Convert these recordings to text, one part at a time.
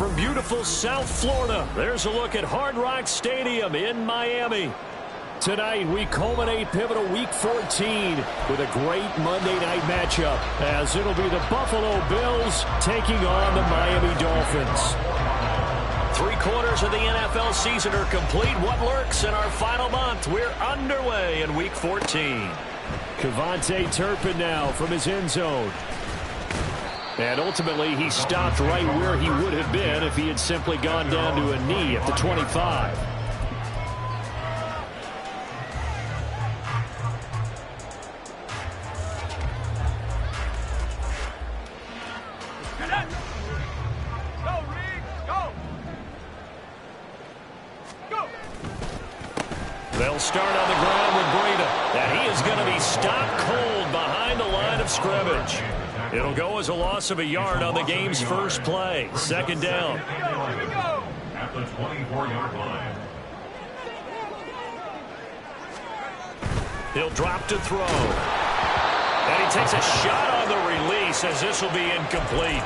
from beautiful South Florida, there's a look at Hard Rock Stadium in Miami. Tonight, we culminate pivotal Week 14 with a great Monday night matchup, as it'll be the Buffalo Bills taking on the Miami Dolphins. 3/4 of the NFL season are complete. What lurks in our final month? We're underway in Week 14. Kevontae Turpin now from his end zone. And ultimately, he stopped right where he would have been if he had simply gone down to a knee at the 25. They'll start on the ground with Breida, and he is going to be stopped cold behind the line of scrimmage. It'll go as a loss of a yard on the game's first play. Second down. At the 24-yard line. He'll drop to throw. And he takes a shot on the release, as this will be incomplete.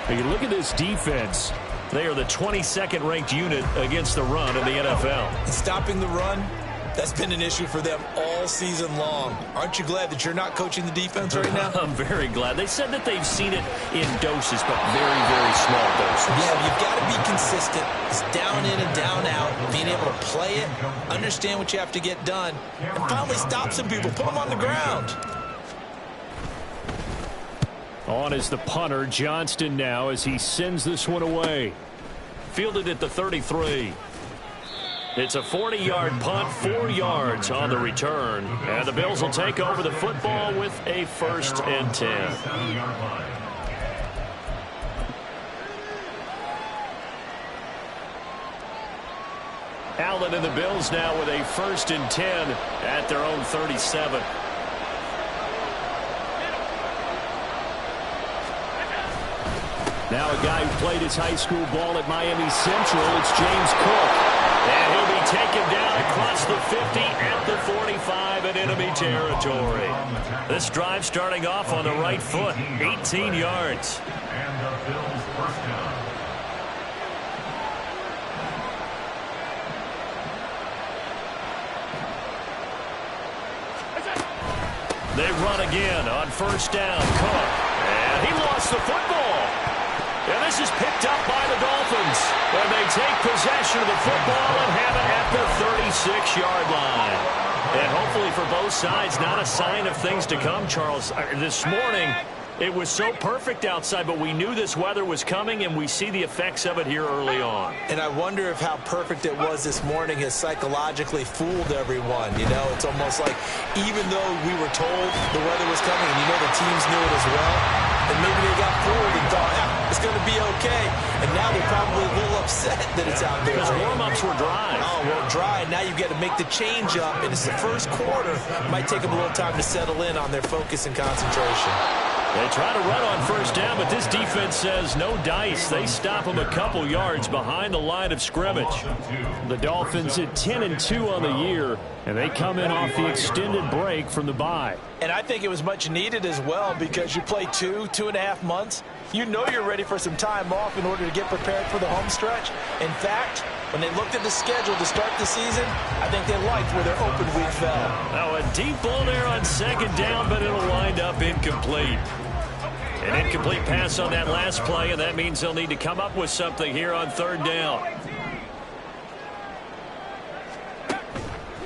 You look at this defense. They are the 22nd ranked unit against the run in the NFL. Stopping the run, that's been an issue for them all season long. Aren't you glad that you're not coaching the defense right now? I'm very glad. They said that they've seen it in doses, but very, very small doses. Yeah, but you've got to be consistent. It's down in and down out. Being able to play it, understand what you have to get done, and finally stop some people. Put them on the ground. On is the punter, Johnston, now as he sends this one away. Fielded at the 33. It's a 40-yard punt, 4 yards on the return. And the Bills will take over the football with a 1st and 10. Allen and the Bills now with a 1st and 10 at their own 37. Now a guy who played his high school ball at Miami Central, it's James Cook. And he'll be taken down across the 50 at the 45 in enemy territory. This drive starting off on the right foot, 18 yards. And the Bills' first down. They run again on 1st down. Cook. And he lost the football. And this is picked up by the Dolphins. And they take possession of the football and have it at the 36-yard line. And hopefully for both sides, not a sign of things to come, Charles. This morning, it was so perfect outside, but we knew this weather was coming, and we see the effects of it here early on. And I wonder if how perfect it was this morning has psychologically fooled everyone. You know, it's almost like even though we were told the weather was coming, and you know the teams knew it as well, and maybe they got fooled and thought, yeah, it's going to be okay. And now they're probably a little upset that it's out there. Because warm-ups were dry. Oh, well, dry. Now you've got to make the change up, and it's the first quarter. It might take them a little time to settle in on their focus and concentration. They try to run on 1st down, but this defense says no dice. They stop them a couple yards behind the line of scrimmage. The Dolphins at 10-2 on the year, and they come in off the extended break from the bye. And I think it was much needed as well, because you play 2.5 months. You know you're ready for some time off in order to get prepared for the home stretch. In fact, when they looked at the schedule to start the season, I think they liked where their open week fell. Now a deep ball there on 2nd down, but it'll wind up incomplete. An incomplete pass on that last play, and that means they'll need to come up with something here on 3rd down.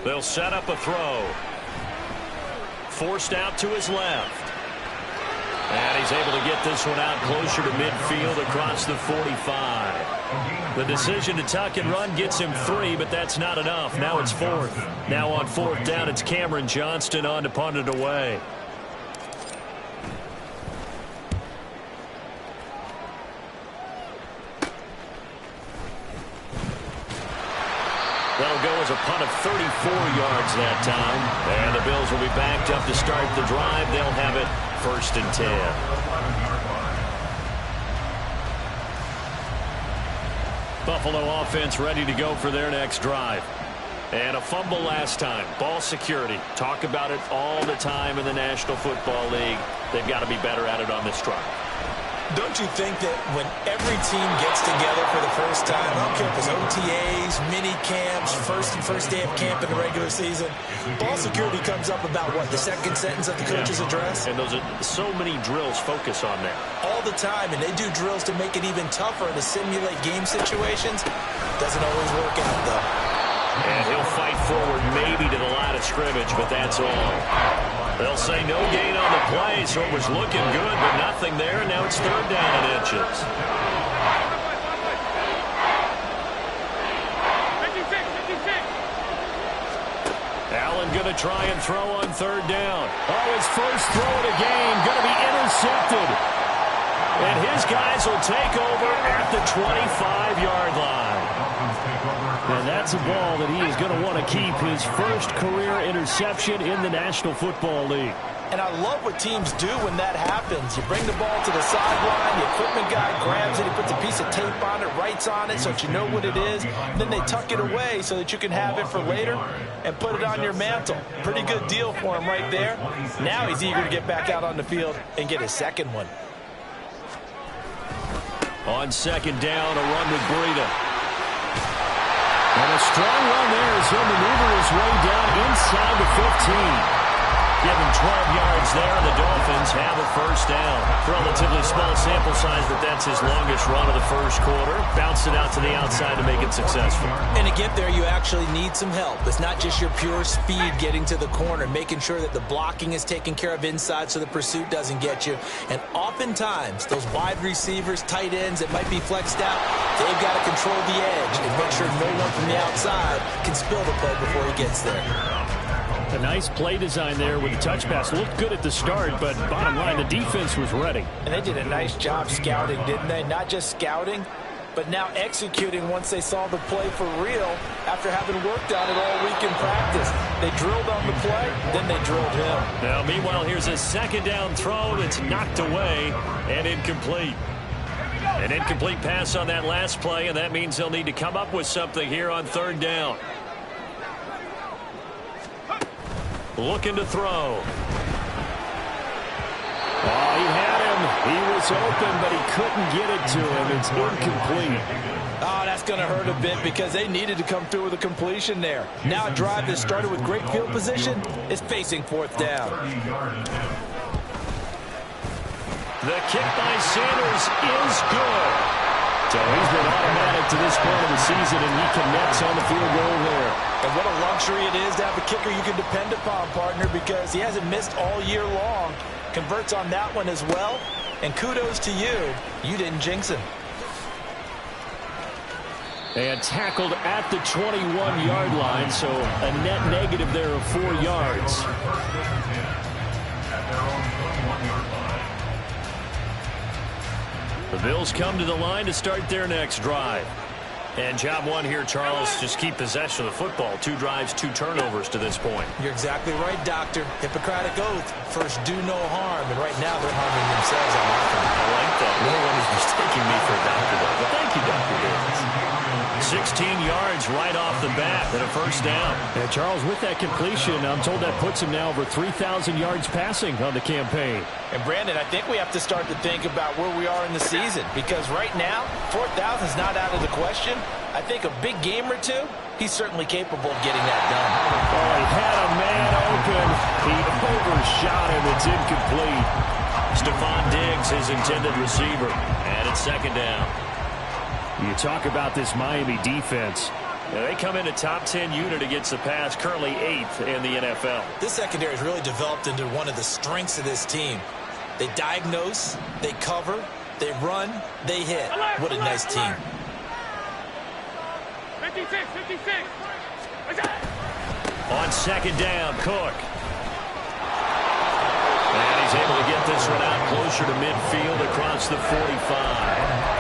They'll set up a throw. Forced out to his left. And he's able to get this one out closer to midfield across the 45. The decision to tuck and run gets him 3, but that's not enough. Now it's 4th. Now on 4th down, it's Cameron Johnston on to punt it away. That'll go as a punt of 34 yards that time. And the Bills will be backed up to start the drive. They'll have it 1st and 10. Buffalo offense ready to go for their next drive. And a fumble last time. Ball security. Talk about it all the time in the National Football League. They've got to be better at it on this drive. Don't you think that when every team gets together for the first time, I don't care if it's OTAs, mini camps, first day of camp in the regular season, ball security comes up about what, the second sentence of the coach's address? And those are so many drills focus on that. All the time, and they do drills to make it even tougher to simulate game situations. Doesn't always work out, though. And he'll fight forward maybe to the line of scrimmage, but that's all. They'll say no gain on the play, so it was looking good, but nothing there, and now it's third down and inches. Allen going to try and throw on third down. Oh, his first throw of the game going to be intercepted. And his guys will take over at the 25-yard line. And that's a ball that he is going to want to keep, his first career interception in the National Football League. And I love what teams do when that happens. You bring the ball to the sideline, the equipment guy grabs it, he puts a piece of tape on it, writes on it so that you know what it is. Then they tuck it away so that you can have it for later and put it on your mantle. Pretty good deal for him right there. Now he's eager to get back out on the field and get his second one. On second down, a run with Breida. And a strong run there as he'll maneuver his way down inside the 15. Give him 12 yards there, and the Dolphins have a first down. Relatively small sample size, but that's his longest run of the first quarter. Bounced it out to the outside to make it successful. And to get there, you actually need some help. It's not just your pure speed getting to the corner, making sure that the blocking is taken care of inside so the pursuit doesn't get you. And oftentimes, those wide receivers, tight ends that might be flexed out, they've got to control the edge and make sure no one from the outside can spill the play before he gets there. A nice play design there with the touch pass. Looked good at the start, but bottom line, the defense was ready. And they did a nice job scouting, didn't they? Not just scouting, but now executing once they saw the play for real after having worked on it all week in practice. They drilled on the play, then they drilled him. Now, meanwhile, here's a second down throw that's knocked away and incomplete. An incomplete pass on that last play, and that means they'll need to come up with something here on third down. Looking to throw. Oh, he had him. He was open, but he couldn't get it to him. It's incomplete. Oh, that's going to hurt a bit because they needed to come through with a completion there. Now a drive that started with great field position is facing fourth down. The kick by Sanders is good. So he's been automatic to this point of the season, and he connects on the field goal there. And what a luxury it is to have a kicker you can depend upon, partner, because he hasn't missed all year long. Converts on that one as well. And kudos to you. You didn't jinx him. And tackled at the 21-yard line, so a net negative there of 4 yards. The Bills come to the line to start their next drive. And job one here, Charles, just keep possession of the football. 2 drives, 2 turnovers to this point. You're exactly right, Doctor. Hippocratic oath. First, do no harm. And right now, they're harming themselves on offense. I like that. No one is mistaking me for a doctor, though. But thank you, Dr. Davis. 16 yards right off the bat and a first down. And Charles, with that completion, I'm told that puts him now over 3,000 yards passing on the campaign. And Brandon, I think we have to start to think about where we are in the season, because right now, 4,000 is not out of the question. I think a big game or two, he's certainly capable of getting that done. Oh, he had a man open. He overshot him. It's incomplete. Stephon Diggs, his intended receiver. And it's second down. You talk about this Miami defense. Now, they come in a top 10 unit against the pass, currently 8th in the NFL. This secondary has really developed into one of the strengths of this team. They diagnose, they cover, they run, they hit. What a nice team. 56. On second down, Cook. And he's able to get this one out closer to midfield across the 45.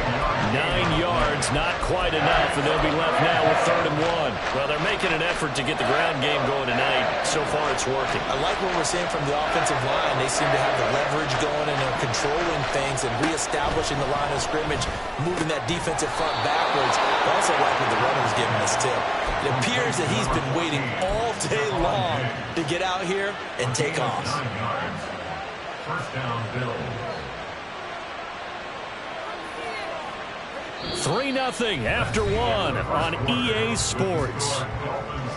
9 yards, not quite enough, and they'll be left now with 3rd and 1. Well, they're making an effort to get the ground game going tonight. So far, it's working. I like what we're seeing from the offensive line. They seem to have the leverage going, and they're controlling things and reestablishing the line of scrimmage, moving that defensive front backwards. I also like what the runner's giving us, too. It appears that he's been waiting all day long to get out here and take off. First down, Bills. 3-0 after one on EA Sports. Dolphins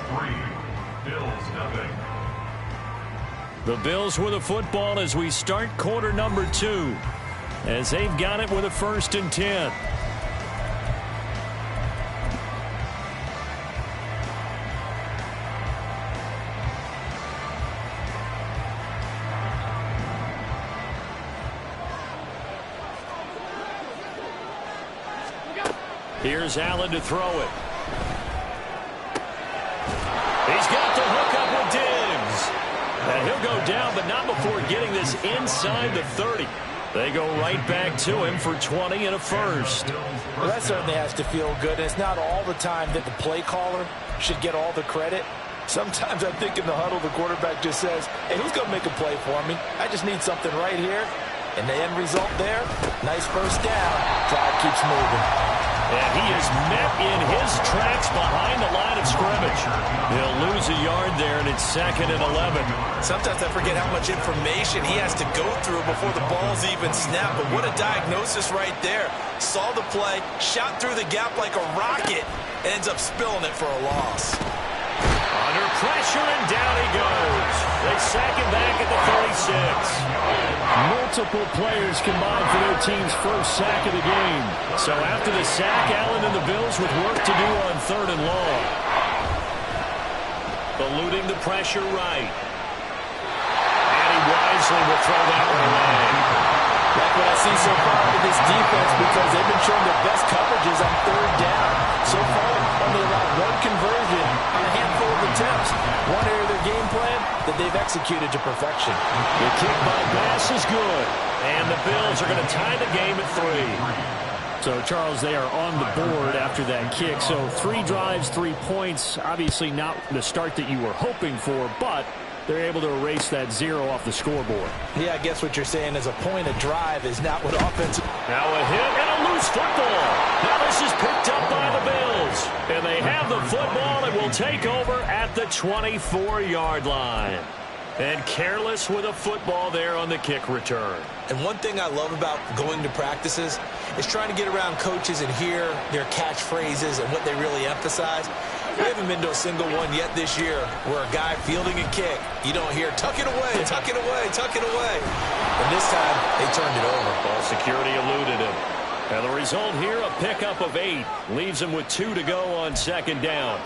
3, Bills nothing. The Bills with the football as we start quarter number 2, as they've got it with a 1st and 10. Here's Allen to throw it. He's got the hook up with Diggs. And he'll go down, but not before getting this inside the 30. They go right back to him for 20 and a 1st. Well, that certainly has to feel good. It's not all the time that the play caller should get all the credit. Sometimes I think in the huddle, the quarterback just says, hey, who's going to make a play for me? I just need something right here. And the end result there, nice 1st down. Drive keeps moving. And he is met in his tracks behind the line of scrimmage. He'll lose a yard there, and it's 2nd and 11. Sometimes I forget how much information he has to go through before the ball's even snapped. But what a diagnosis right there. Saw the play, shot through the gap like a rocket, and ends up spilling it for a loss. Under pressure, and down he goes. They sack him back at the 36. Multiple players combined for their team's 1st sack of the game. So after the sack, Allen and the Bills with work to do on 3rd and long. Eluding the pressure right. And he wisely will throw that one away. Like what I see so far with this defense, because they've been showing their best coverages on 3rd down. So far, only allowed 1 conversion on a handful of attempts. One area of their game plan that they've executed to perfection. The kick by Bass is good. And the Bills are going to tie the game at 3. So, Charles, they are on the board after that kick. So 3 drives, 3 points. Obviously not the start that you were hoping for, but they're able to erase that 0 off the scoreboard. Yeah, I guess what you're saying is a point of drive is not what offense. Now a hit and a loose football. Now this is picked up by the Bills. And they have the football and will take over at the 24-yard line. And careless with a football there on the kick return. And one thing I love about going to practices is trying to get around coaches and hear their catchphrases and what they really emphasize. We haven't been to a single one yet this year where a guy fielding a kick, you don't hear, tuck it away, tuck it away, tuck it away. And this time, they turned it over. Ball security eluded him. And the result here, a pickup of 8. Leaves him with 2 to go on 2nd down.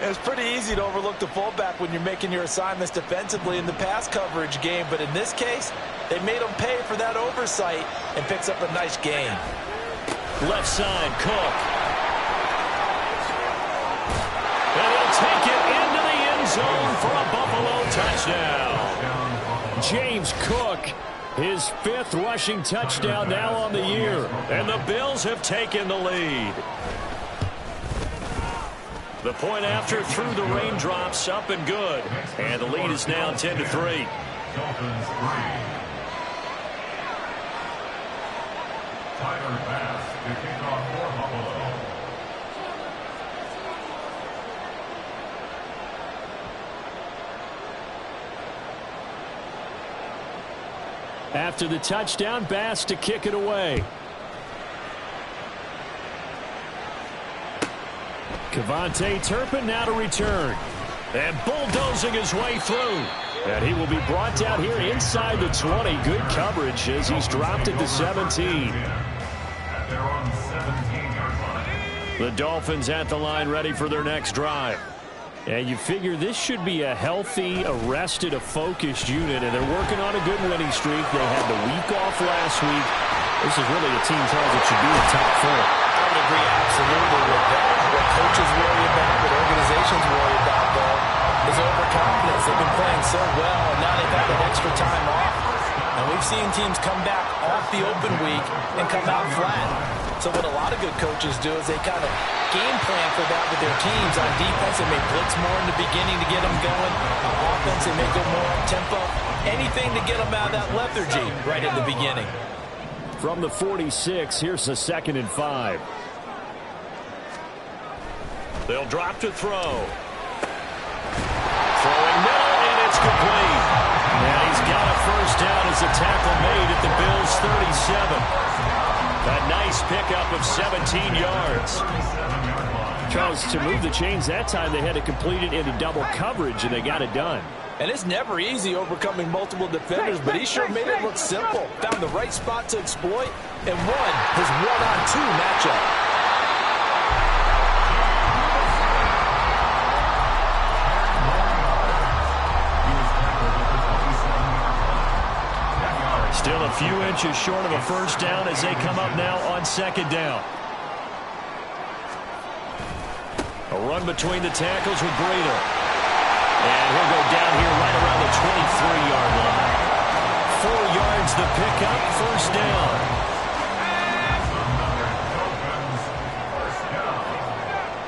It's pretty easy to overlook the fullback when you're making your assignments defensively in the pass coverage game. But in this case, they made him pay for that oversight and picks up a nice gain. Left side, Cook. And he'll take it into the end zone for a Buffalo touchdown. James Cook, his 5th rushing touchdown now on the year. And the Bills have taken the lead. The point after through the raindrops, up and good. And the lead is now 10-3. Dolphins 3. Tyler Bass to kick off for Buffalo. After the touchdown, Bass to kick it away. Kevontae Turpin now to return. And bulldozing his way through. And he will be brought down here inside the 20. Good coverage as he's dropped at the 17. At their own 17-yard line. The Dolphins at the line ready for their next drive. And you figure this should be a healthy, arrested, a focused unit. And they're working on a good winning streak. They had the week off last week. This is really a team, Charles, that should be in top 4. I would agree absolutely with that. What coaches worry about, what organizations worry about, though, is overconfidence. They've been playing so well, and now they've had that extra time off. And we've seen teams come back off the open week and come out flat. So what a lot of good coaches do is they kind of game plan for that with their teams. On defense, they may blitz more in the beginning to get them going. On offense, they may go more up-tempo. Anything to get them out of that lethargy right at the beginning. From the 46, here's the 2nd and 5. They'll drop to throw. Throwing middle, and it's complete. And he's got a 1st down as a tackle made at the Bills' 37. A nice pickup of 17 yards. Charles, to move the chains that time, they had to complete it into double coverage, and they got it done. And it's never easy overcoming multiple defenders, but he sure made it look simple. Found the right spot to exploit and won his one-on-two matchup. Still a few inches short of a first down as they come up now on second down. A run between the tackles with Breida. And he'll go down here right around the 23-yard line. 4 yards the pickup, first down.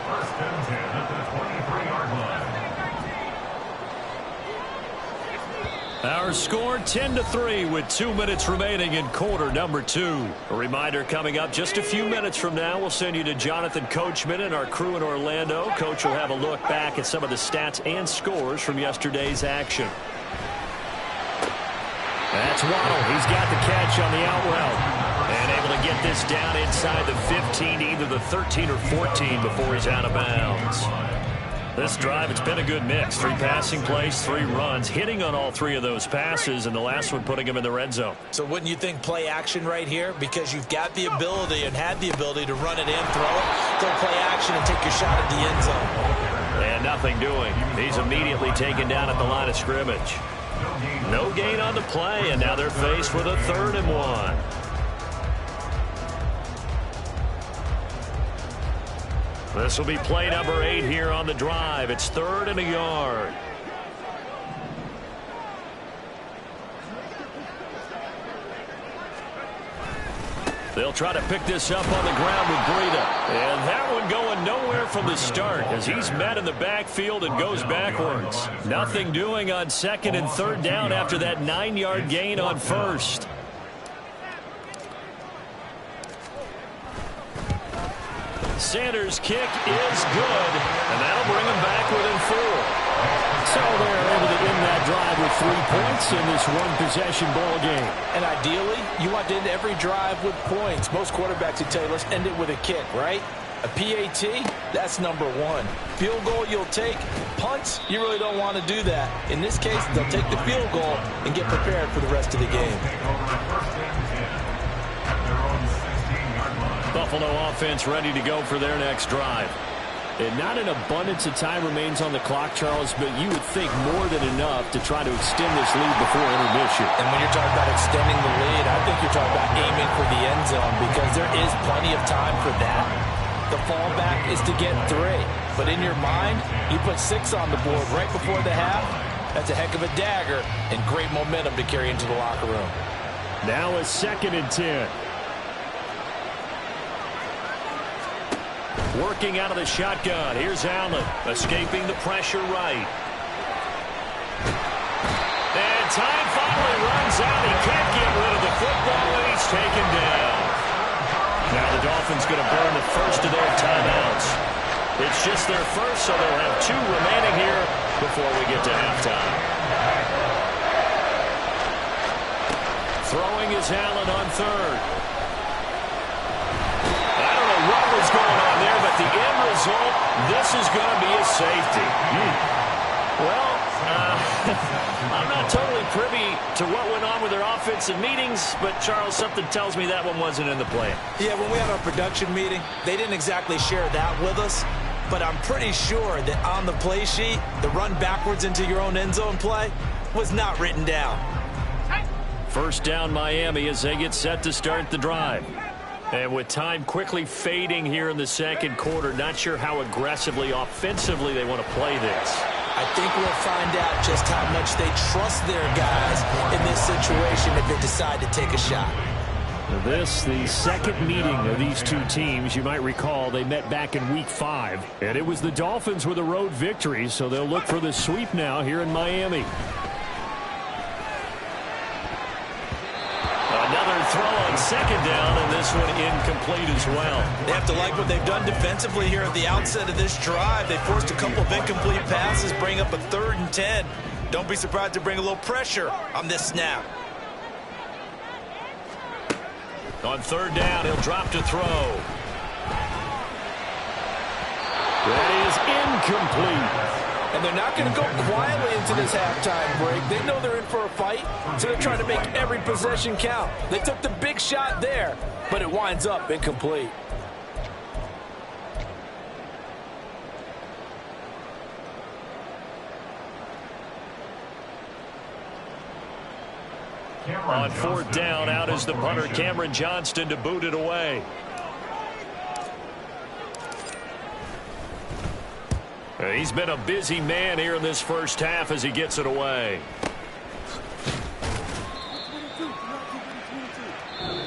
First and 10 at the 23-yard line. Our score 10-3 with 2 minutes remaining in quarter number 2. A reminder coming up just a few minutes from now. We'll send you to Jonathan Coachman and our crew in Orlando. Coach will have a look back at some of the stats and scores from yesterday's action. That's Waddle. He's got the catch on the out route. And able to get this down inside the 15, either the 13 or 14 before he's out of bounds. This drive, it's been a good mix. 3 passing plays, 3 runs, hitting on all 3 of those passes, and the last one putting him in the red zone. So wouldn't you think play action right here? Because you've got the ability and had the ability to run it in, throw it, go play action and take your shot at the end zone. And nothing doing. He's immediately taken down at the line of scrimmage. No gain on the play, and now they're faced with a 3rd and 1. This will be play number 8 here on the drive. It's 3rd and a yard. They'll try to pick this up on the ground with Breida. And that one going nowhere from the start as he's met in the backfield and goes backwards. Nothing doing on 2nd and 3rd down after that 9-yard gain on 1st. Sanders' kick is good, and that'll bring him back within 4. So they're able to end that drive with 3 points in this one-possession ball game. And ideally, you want to end every drive with points. Most quarterbacks would tell you, let's end it with a kick, right? A PAT, that's number 1. Field goal you'll take. Punts, you really don't want to do that. In this case, they'll take the field goal and get prepared for the rest of the game. Buffalo offense ready to go for their next drive. And not an abundance of time remains on the clock, Charles, but you would think more than enough to try to extend this lead before intermission. And when you're talking about extending the lead, I think you're talking about aiming for the end zone because there is plenty of time for that. The fallback is to get 3. But in your mind, you put 6 on the board right before the half. That's a heck of a dagger and great momentum to carry into the locker room. Now a 2nd and 10. Working out of the shotgun. Here's Allen, escaping the pressure right. And time finally runs out. He can't get rid of the football, and he's taken down. Now the Dolphins going to burn the first of their timeouts. It's just their first, so they'll have 2 remaining here before we get to halftime. Throwing is Allen on 3rd. What was going on there, but the end result, this is going to be a safety. Well, I'm not totally privy to what went on with their offensive meetings, but Charles, something tells me that one wasn't in the plan. Yeah, when we had our production meeting, they didn't exactly share that with us, but I'm pretty sure that on the play sheet, the run backwards into your own end zone play was not written down. First down Miami as they get set to start the drive. And with time quickly fading here in the second quarter, not sure how aggressively, offensively they want to play this. I think we'll find out just how much they trust their guys in this situation if they decide to take a shot. This, the second meeting of these 2 teams. You might recall they met back in Week 5. And it was the Dolphins with a road victory, so they'll look for the sweep now here in Miami. Another throw on 2nd down, and this one incomplete as well. They have to like what they've done defensively here at the outset of this drive. They forced a couple of incomplete passes, bring up a 3rd and 10. Don't be surprised to bring a little pressure on this snap. On third down, he'll drop to throw. That is incomplete. And they're not going to go quietly into this halftime break. They know they're in for a fight, so they're trying to make every possession count. They took the big shot there, but it winds up incomplete. On fourth down, out is the punter, Cameron Johnston, to boot it away. He's been a busy man here in this first half as he gets it away.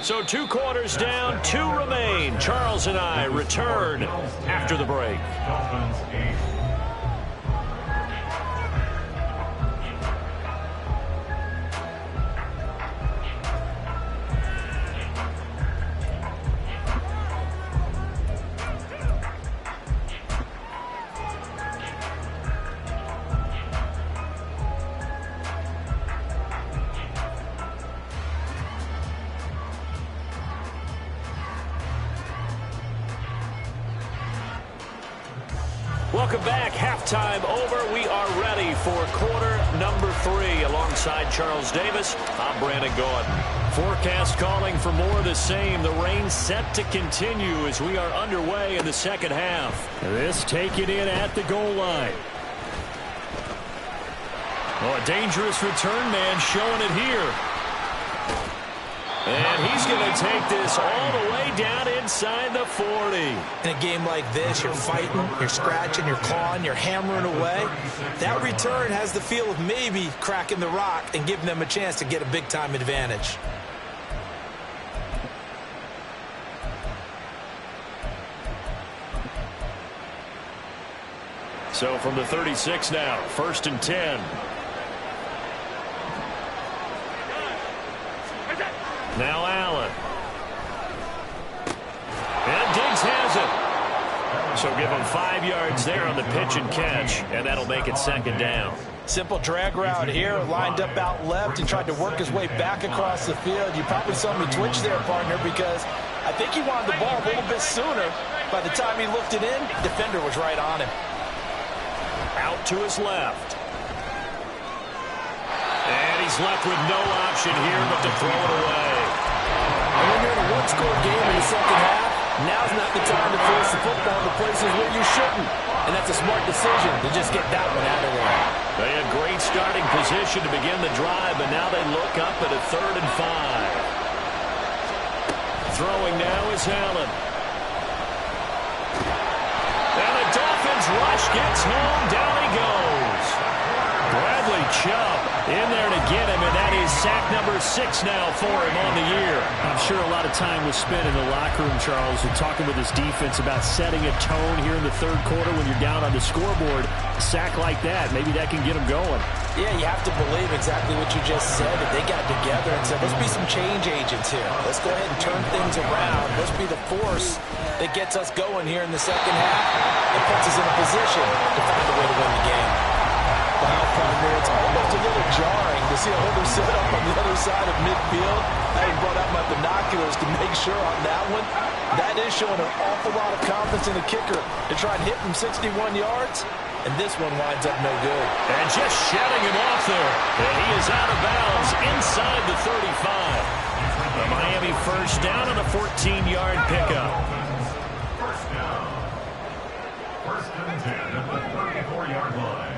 So 2 quarters down, 2 remain. Charles and I return after the break. Welcome back. Halftime over. We are ready for quarter number 3. Alongside Charles Davis, I'm Brandon Gordon. Forecast calling for more of the same. The rain set to continue as we are underway in the second half. This taken in at the goal line. Oh, a dangerous return man showing it here. And he's going to take this all the way down inside the 40. In a game like this, you're fighting, you're scratching, you're clawing, you're hammering away. That return has the feel of maybe cracking the rock and giving them a chance to get a big-time advantage. So from the 36 now, 1st and 10. Now Allen. And Diggs has it. So give him 5 yards there on the pitch and catch, and that'll make it 2nd down. Simple drag route here, lined up out left and tried to work his way back across the field. You probably saw me twitch there, partner, because I think he wanted the ball a little bit sooner. By the time he looked it in, the defender was right on him. Out to his left. And he's left with no option here but to throw it away. And when you're in a one-score game in the second half, now's not the time to force the football to places where you shouldn't. And that's a smart decision to just get that one out of there. They had great starting position to begin the drive, but now they look up at a 3rd and 5. Throwing now is Allen. And the Dolphins rush gets home. Down he goes. Bradley Chubb in there to get him, and that is sack number 6 now for him on the year. I'm sure a lot of time was spent in the locker room, Charles, and talking with his defense about setting a tone here in the 3rd quarter when you're down on the scoreboard. A sack like that, maybe that can get him going. Yeah, you have to believe exactly what you just said, that they got together and said, let's be some change agents here. Let's go ahead and turn things around. Let's be the force that gets us going here in the second half and puts us in a position to find a way to win the game. Wow, partner, it's almost a little jarring to see a holder set up on the other side of midfield. I even brought out my binoculars to make sure on that one. That is showing an awful lot of confidence in the kicker to try and hit from 61 yards. And this one winds up no good. And just shedding him off there. And he is out of bounds inside the 35. A Miami first down on a 14-yard pickup. First down. 1st and 10 at the 34-yard line.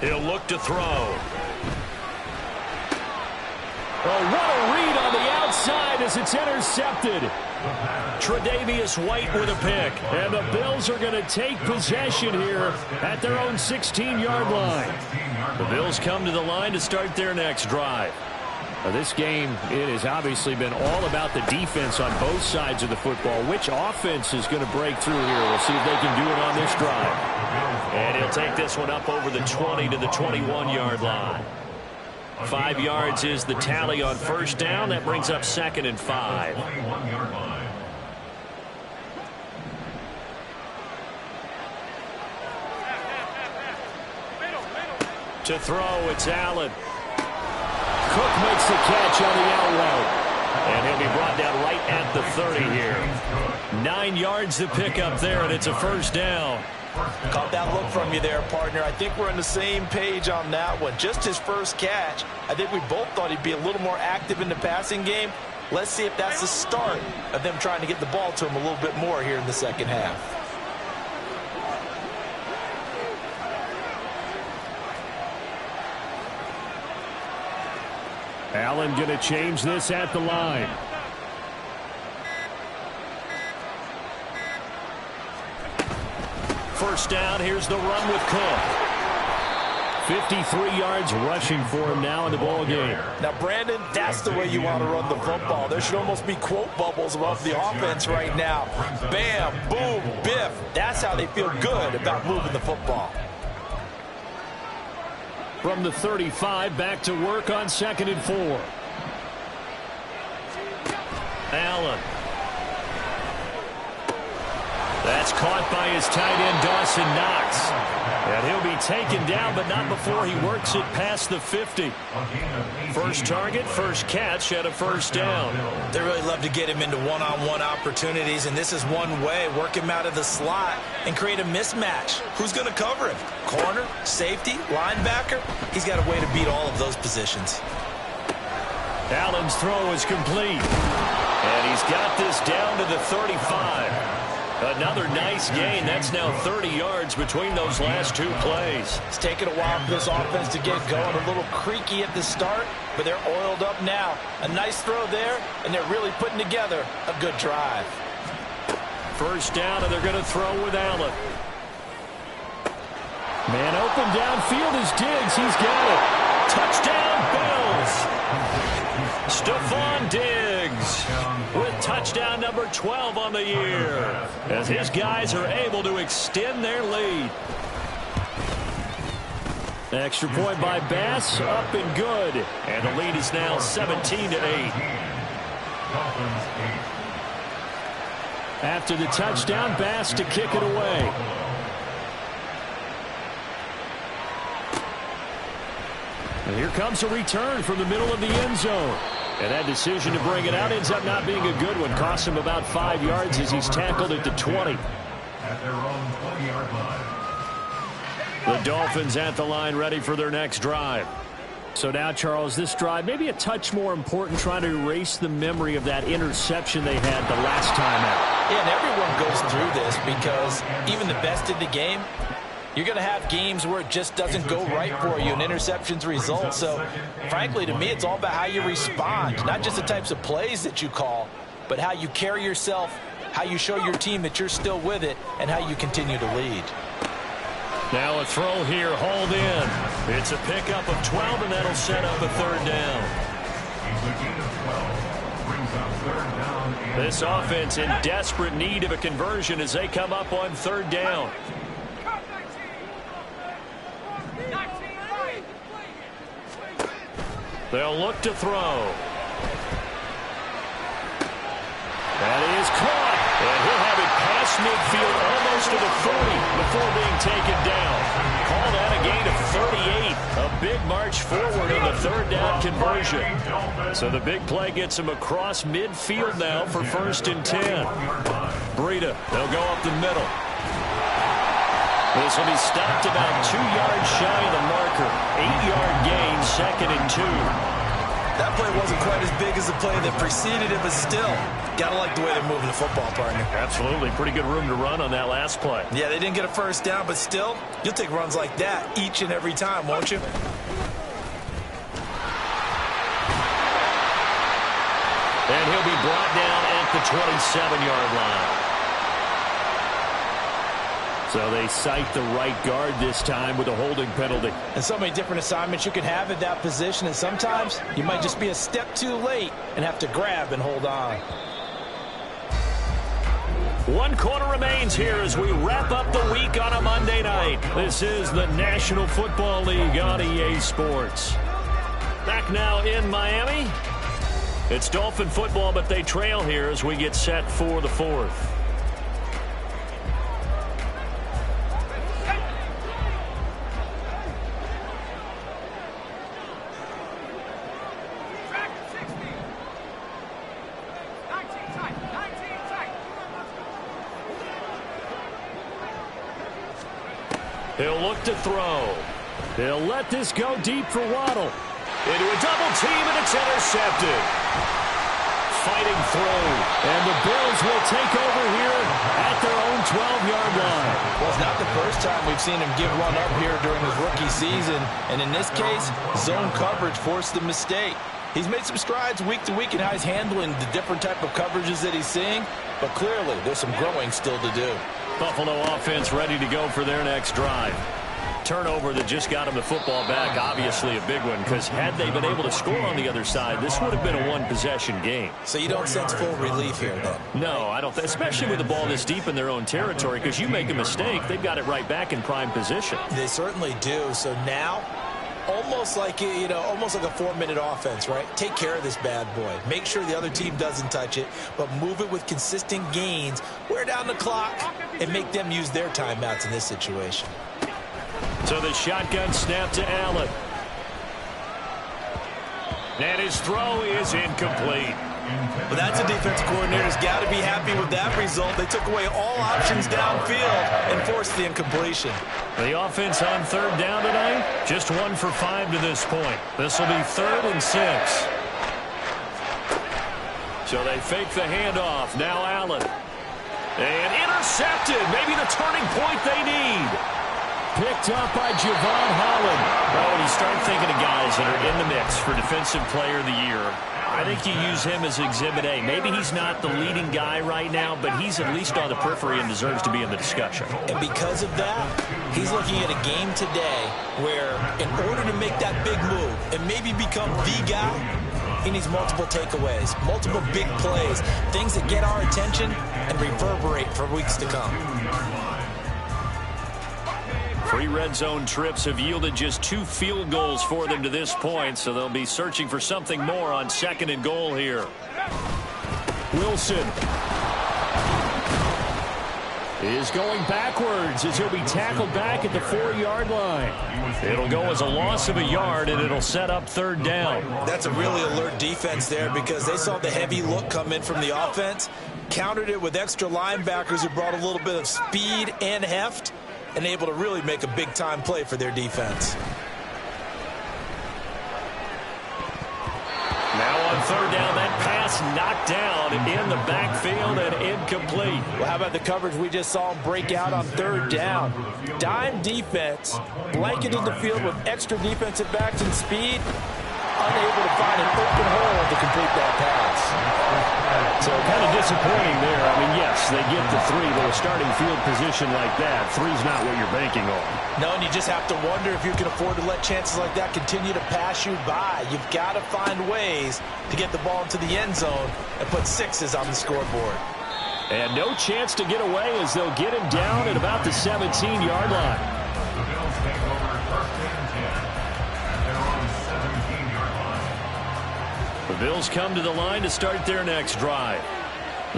He'll look to throw. Oh, what a read on the outside as it's intercepted. Tre'Davious White with a pick. And the Bills are going to take possession here at their own 16-yard line. The Bills come to the line to start their next drive. Now, this game, it has obviously been all about the defense on both sides of the football. Which offense is going to break through here? We'll see if they can do it on this drive. And he'll take this one up over the 20 to the 21-yard line. 5 yards is the tally on first down. That brings up 2nd and 5. 21-yard line. To throw, it's Allen. Cook makes the catch on the out route. And he'll be brought down right at the 30 here. 9 yards to pick up there, and it's a first down. Caught that look from you there, partner. I think we're on the same page on that one. Just his first catch. I think we both thought he'd be a little more active in the passing game. Let's see if that's the start of them trying to get the ball to him a little bit more here in the second half. Allen going to change this at the line. First down, here's the run with Cook. 53 yards rushing for him now in the ball game. Now, Brandon, that's the way you want to run the football. There should almost be quote bubbles above the offense right now. Bam, boom, biff. That's how they feel good about moving the football. From the 35, back to work on 2nd and 4. Allen. That's caught by his tight end, Dawson Knox. And he'll be taken down, but not before he works it past the 50. First target, first catch, and a first down. They really love to get him into one-on-one opportunities, and this is one way. Work him out of the slot and create a mismatch. Who's going to cover him? Corner, safety, linebacker? He's got a way to beat all of those positions. Allen's throw is complete. And he's got this down to the 35. Another nice gain. That's now 30 yards between those last 2 plays. It's taken a while for this offense to get going. A little creaky at the start, but they're oiled up now. A nice throw there, and they're really putting together a good drive. First down, and they're going to throw with Allen. Man open downfield is Diggs. He's got it. Touchdown, Bills. Stephon Diggs with touchdown number 12 on the year as his guys are able to extend their lead. Extra point by Bass, up and good. And the lead is now 17-8. After the touchdown, Bass to kick it away. And here comes a return from the middle of the end zone. And that decision to bring it out ends up not being a good one. Costs him about 5 yards as he's tackled at the 20. At their own 20-yard line. The Dolphins at the line ready for their next drive. So now, Charles, this drive maybe a touch more important, trying to erase the memory of that interception they had the last time out. Yeah, and everyone goes through this because even the best in the game, you're going to have games where it just doesn't go right for you and interceptions result. So, frankly, to me, it's all about how you respond, not just the types of plays that you call, but how you carry yourself, how you show your team that you're still with it, and how you continue to lead. Now a throw here, hauled in. It's a pickup of 12, and that'll set up a third down. This offense in desperate need of a conversion as they come up on third down. They'll look to throw. That is caught. And he'll have it past midfield almost to the 40 before being taken down. Call that a gain of 38. A big march forward in the third down conversion. So the big play gets him across midfield now for 1st and 10. Breida, they'll go up the middle. This will be stopped about 2 yards shy of the marker. 8-yard gain, 2nd and 2. That play wasn't quite as big as the play that preceded it, but still, gotta like the way they're moving the football, partner. Absolutely. Pretty good room to run on that last play. Yeah, they didn't get a first down, but still, you'll take runs like that each and every time, won't you? And he'll be brought down at the 27-yard line. So they cite the right guard this time with a holding penalty. And so many different assignments you can have at that position, and sometimes you might just be a step too late and have to grab and hold on. 1 quarter remains here as we wrap up the week on a Monday night. This is the National Football League on EA Sports. Back now in Miami. It's Dolphin football, but they trail here as we get set for the 4th. He'll look to throw. He'll let this go deep for Waddle. Into a double team, and it's intercepted. Fighting through. And the Bills will take over here at their own 12-yard line. Well, it's not the first time we've seen him give one up here during his rookie season. And in this case, zone coverage forced the mistake. He's made some strides week to week in how he's handling the different type of coverages that he's seeing. But clearly, there's some growing still to do. Buffalo offense ready to go for their next drive. Turnover that just got him the football back, obviously a big one, because had they been able to score on the other side, this would have been a one-possession game. So you don't sense full relief here, then? No, I don't, especially with the ball this deep in their own territory, because you make a mistake, they've got it right back in prime position. They certainly do. So now, almost like almost like a 4-minute offense, right? Take care of this bad boy. Make sure the other team doesn't touch it, but move it with consistent gains, wear down the clock, and make them use their timeouts in this situation. So the shotgun snap to Allen. And his throw is incomplete. Well, that's a defensive coordinator's got to be happy with that result. They took away all options downfield and forced the incompletion. The offense on third down tonight, just 1 for 5 to this point. This will be 3rd and 6. So they fake the handoff. Now Allen. And intercepted. Maybe the turning point they need. Picked up by Javon Holland. Oh, and you start thinking of guys that are in the mix for Defensive Player of the Year. I think you use him as Exhibit A. Maybe he's not the leading guy right now, but he's at least on the periphery and deserves to be in the discussion. And because of that, he's looking at a game today where in order to make that big move and maybe become the guy, he needs multiple takeaways, multiple big plays, things that get our attention and reverberate for weeks to come. 3 red zone trips have yielded just 2 field goals for them to this point, so they'll be searching for something more on 2nd and goal here. Wilson is going backwards as he'll be tackled back at the 4-yard line. It'll go as a loss of a yard, and it'll set up 3rd down. That's a really alert defense there because they saw the heavy look come in from the offense, countered it with extra linebackers who brought a little bit of speed and heft, and able to really make a big-time play for their defense. Now on 3rd down, that pass knocked down in the backfield and incomplete. Well, how about the coverage we just saw him break out on 3rd down? Dime defense, blanketed the field with extra defensive backs and speed, unable to find an open hole to complete that pass. So kind of disappointing there. I mean, yes, they get the 3, but a starting field position like that, 3's not what you're banking on. No, and you just have to wonder if you can afford to let chances like that continue to pass you by. You've got to find ways to get the ball into the end zone and put 6s on the scoreboard. And no chance to get away as they'll get him down at about the 17-yard line. The Bills take over 1st and 10 at their own 17-yard line. The Bills come to the line to start their next drive.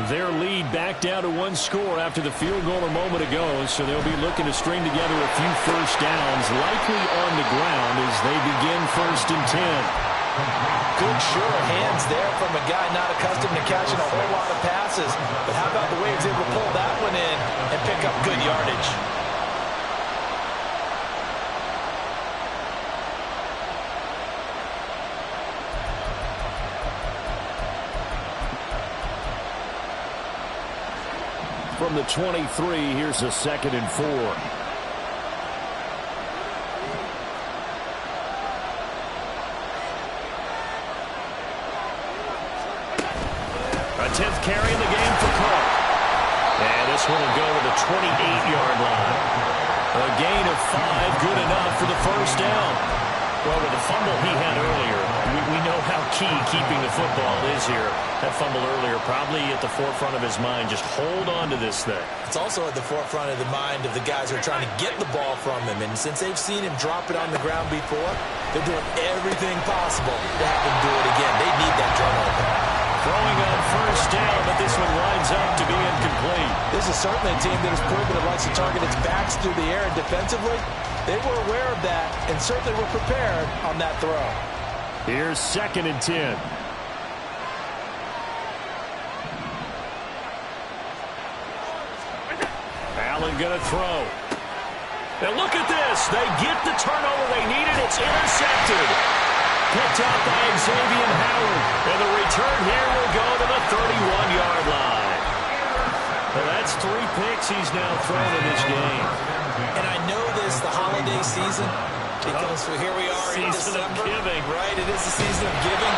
Their lead back down to 1 score after the field goal a moment ago, so they'll be looking to string together a few first downs, likely on the ground as they begin 1st and 10. Good sure hands there from a guy not accustomed to catching a whole lot of passes. But how about the way he's able to pull that one in and pick up good yardage? From the 23, here's a 2nd and 4. A 10th carry in the game for Cook. And this one will go to the 28-yard line. A gain of 5, good enough for the 1st down. Well, with the fumble he had earlier, we know how key keeping the football is here. That fumble earlier probably at the forefront of his mind. Just hold on to this thing. It's also at the forefront of the mind of the guys who are trying to get the ball from him. And since they've seen him drop it on the ground before, they're doing everything possible to have him do it again. They need that turnover. Throwing on 1st down, but this one winds up to be incomplete. This is certainly a team that has proven it likes to target its backs through the air, and defensively, they were aware of that and certainly were prepared on that throw. Here's 2nd and 10. Allen going to throw. And look at this. They get the turnover they needed. It's intercepted. Picked up by Xavier Howard. And the return here will go to the 31-yard line. Well, that's 3 picks he's now thrown in this game. And I know this, the holiday season, because here we are in December. Season of giving. Right, it is the season of giving.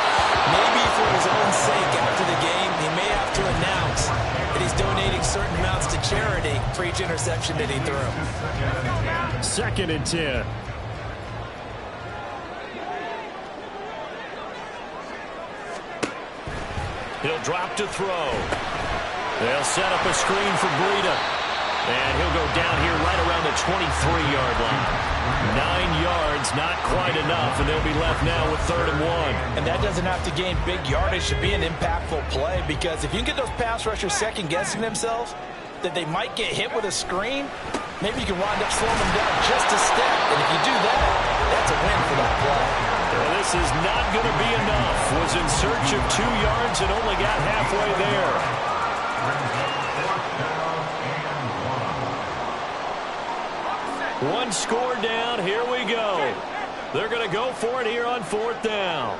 Maybe for his own sake after the game, he may have to announce that he's donating certain amounts to charity for each interception that he threw. 2nd and 10. He'll drop to throw. They'll set up a screen for Breida. And he'll go down here right around the 23-yard line. 9 yards, not quite enough, and they'll be left now with 3rd and 1. And that doesn't have to gain big yardage to be an impactful play, because if you can get those pass rushers second-guessing themselves that they might get hit with a screen, maybe you can wind up slowing them down just a step. And if you do that, that's a win for that play. Well, this is not going to be enough. Was in search of 2 yards and only got halfway there. One score down. Here we go. They're going to go for it here on 4th down.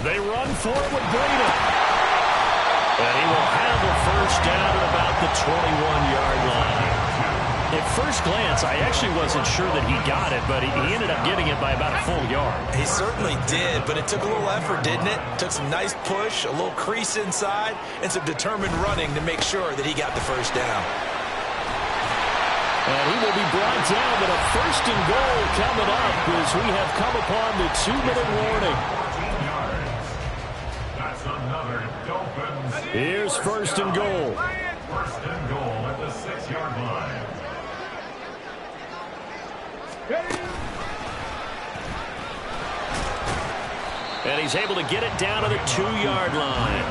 They run for it with Breida. And he will have a first down at about the 21-yard line. At first glance, I actually wasn't sure that he got it, but he ended up getting it by about a full yard. He certainly did, but it took a little effort, didn't it? Took some nice push, a little crease inside, and some determined running to make sure that he got the first down. And he will be brought down with a 1st and goal coming up as we have come upon the 2-minute warning. That's another Dolphins. Here's 1st and goal. 1st and goal at the 6-yard line. And he's able to get it down to the 2-yard line.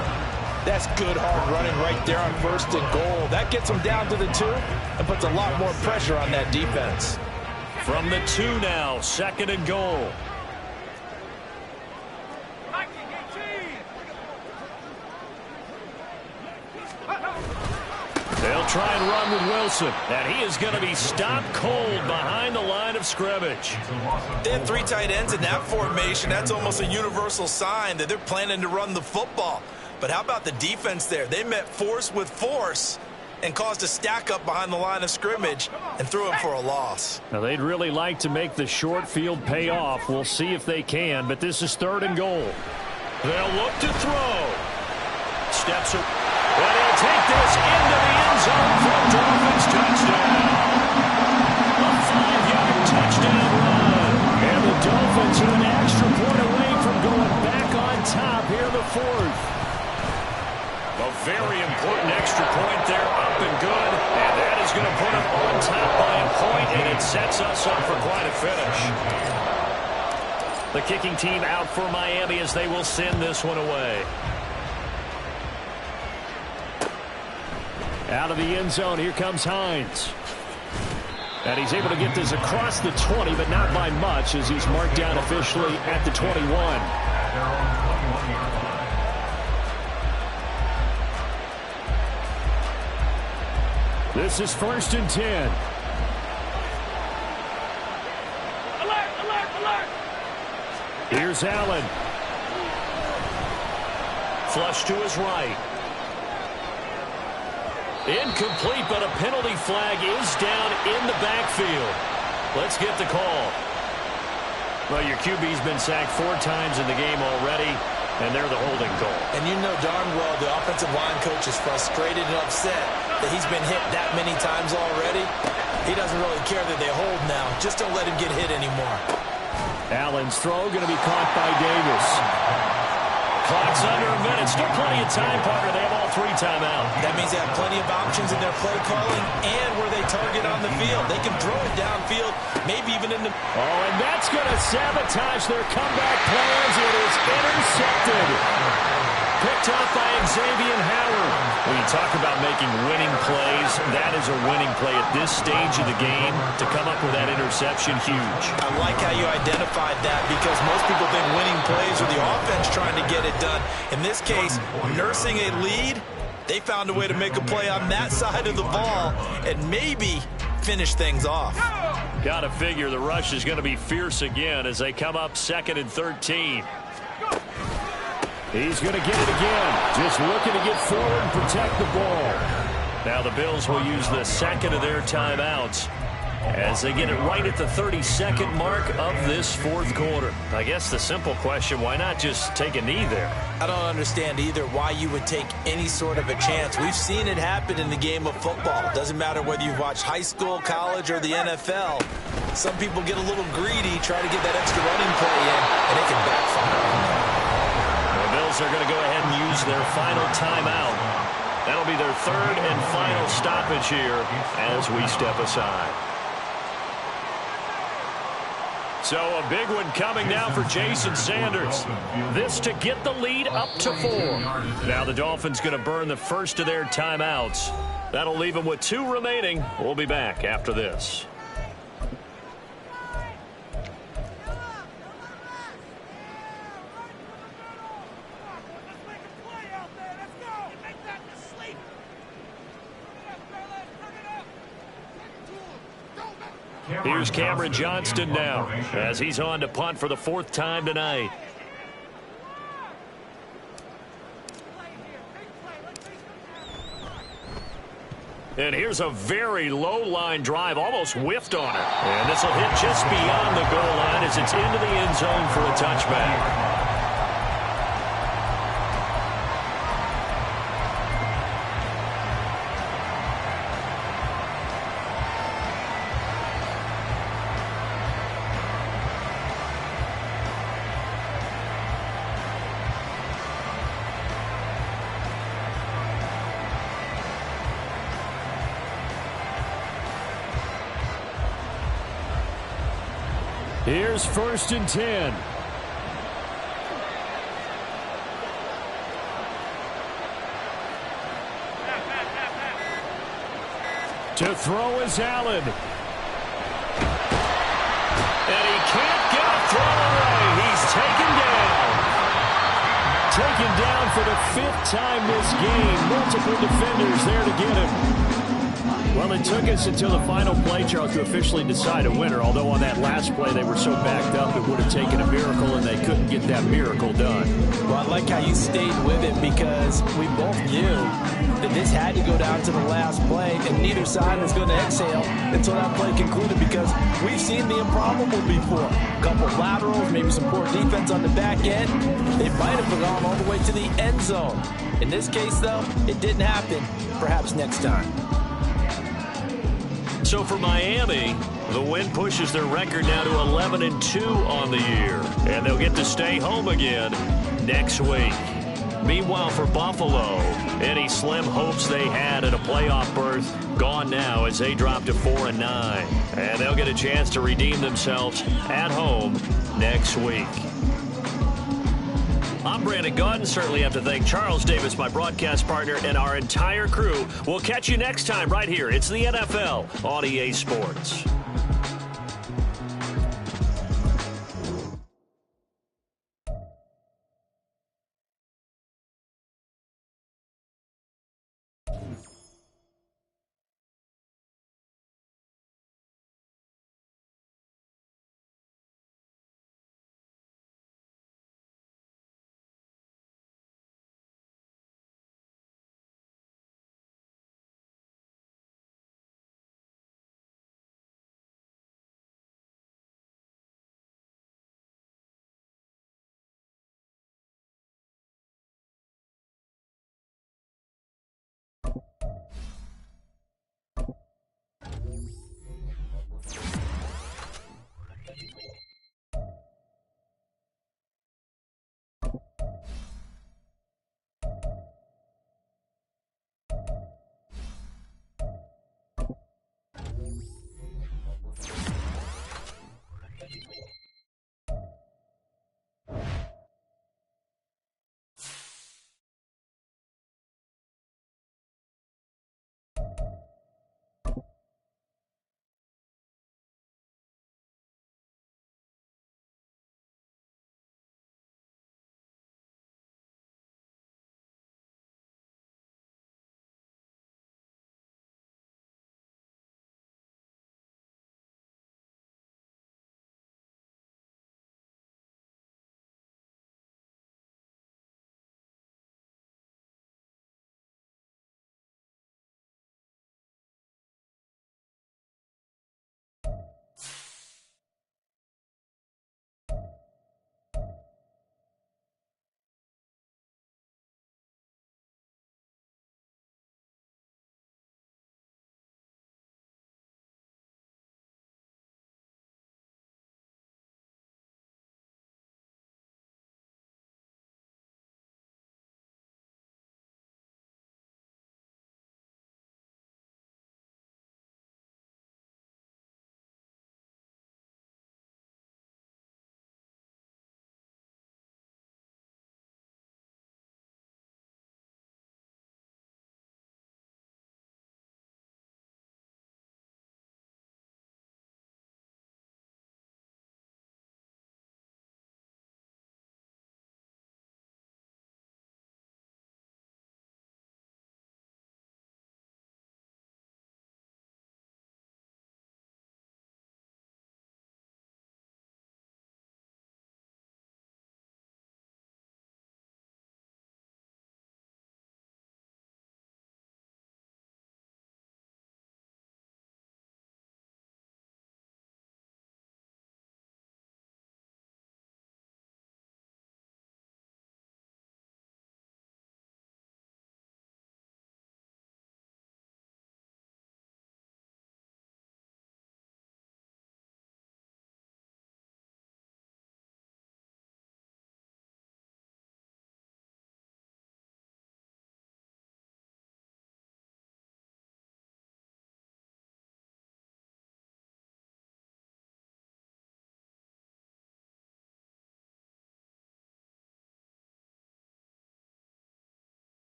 That's good hard running right there on 1st and goal. That gets him down to the 2 and puts a lot more pressure on that defense. From the 2 now, 2nd and goal. They'll try and run with Wilson, and he is going to be stopped cold behind the line of scrimmage. They had 3 tight ends in that formation. That's almost a universal sign that they're planning to run the football. But how about the defense there? They met force with force and caused a stack up behind the line of scrimmage and threw him for a loss. Now, they'd really like to make the short field pay off. We'll see if they can, but this is 3rd and goal. They'll look to throw. Steps up. And he'll take this into the end zone for a Dolphins touchdown. A 5-yard touchdown run. And the Dolphins are an extra point away from going back on top here in the 4th. A very important extra point there, up and good. And that is going to put them on top by a point, and it sets us up for quite a finish. The kicking team out for Miami as they will send this one away. Out of the end zone, here comes Hines. And he's able to get this across the 20, but not by much, as he's marked down officially at the 21. This is 1st and 10. Alert, alert, alert! Here's Allen. Flush to his right. Incomplete, but a penalty flag is down in the backfield. Let's get the call. Well, your QB's been sacked 4 times in the game already, and they're the holding call. And you know darn well the offensive line coach is frustrated and upset that he's been hit that many times already. He doesn't really care that they hold now. Just don't let him get hit anymore. Allen's throw going to be caught by Davis. Clock's under a minute. Still plenty of time, Parker. They have all 3 timeouts. That means they have plenty of options in their play calling and where they target on the field. They can throw it downfield, maybe even in the... Oh, and that's going to sabotage their comeback plans. It is intercepted. Picked up by Xavier Howard. When you talk about making winning plays, that is a winning play at this stage of the game. To come up with that interception, huge. I like how you identified that, because most people think winning plays are the offense trying to get it done. In this case, nursing a lead, they found a way to make a play on that side of the ball and maybe finish things off. Got to figure the rush is going to be fierce again as they come up 2nd and 13. He's going to get it again. Just looking to get forward and protect the ball. Now the Bills will use the second of their timeouts as they get it right at the 32nd mark of this 4th quarter. I guess the simple question, why not just take a knee there? I don't understand either why you would take any sort of a chance. We've seen it happen in the game of football. Doesn't matter whether you've watched high school, college, or the NFL. Some people get a little greedy, try to get that extra running play in, and it can backfire. The Bills are going to go ahead and use their final timeout. That'll be their 3rd and final stoppage here as we step aside. So a big one coming now for Jason Sanders. This to get the lead up to 4. Now the Dolphins going to burn the first of their timeouts. That'll leave them with 2 remaining. We'll be back after this. Here's Cameron Johnston now as he's on to punt for the 4th time tonight. And here's a very low line drive, almost whiffed on it. And this will hit just beyond the goal line as it's into the end zone for a touchback. Here's 1st and 10. To throw is Allen. And he can't get a throw away. He's taken down. Taken down for the 5th time this game. Multiple defenders there to get him. Well, it took us until the final play, Charles, to officially decide a winner, although on that last play they were so backed up it would have taken a miracle, and they couldn't get that miracle done. Well, I like how you stayed with it because we both knew that this had to go down to the last play, and neither side was going to exhale until that play concluded because we've seen the improbable before. A couple of laterals, maybe some poor defense on the back end. They might have gone all the way to the end zone. In this case, though, it didn't happen. Perhaps next time. So for Miami, the win pushes their record now to 11-2 on the year. And they'll get to stay home again next week. Meanwhile, for Buffalo, any slim hopes they had at a playoff berth gone now as they drop to 4-9. And they'll get a chance to redeem themselves at home next week. I'm Brandon Gaudin. Certainly have to thank Charles Davis, my broadcast partner, and our entire crew. We'll catch you next time right here. It's the NFL on EA Sports.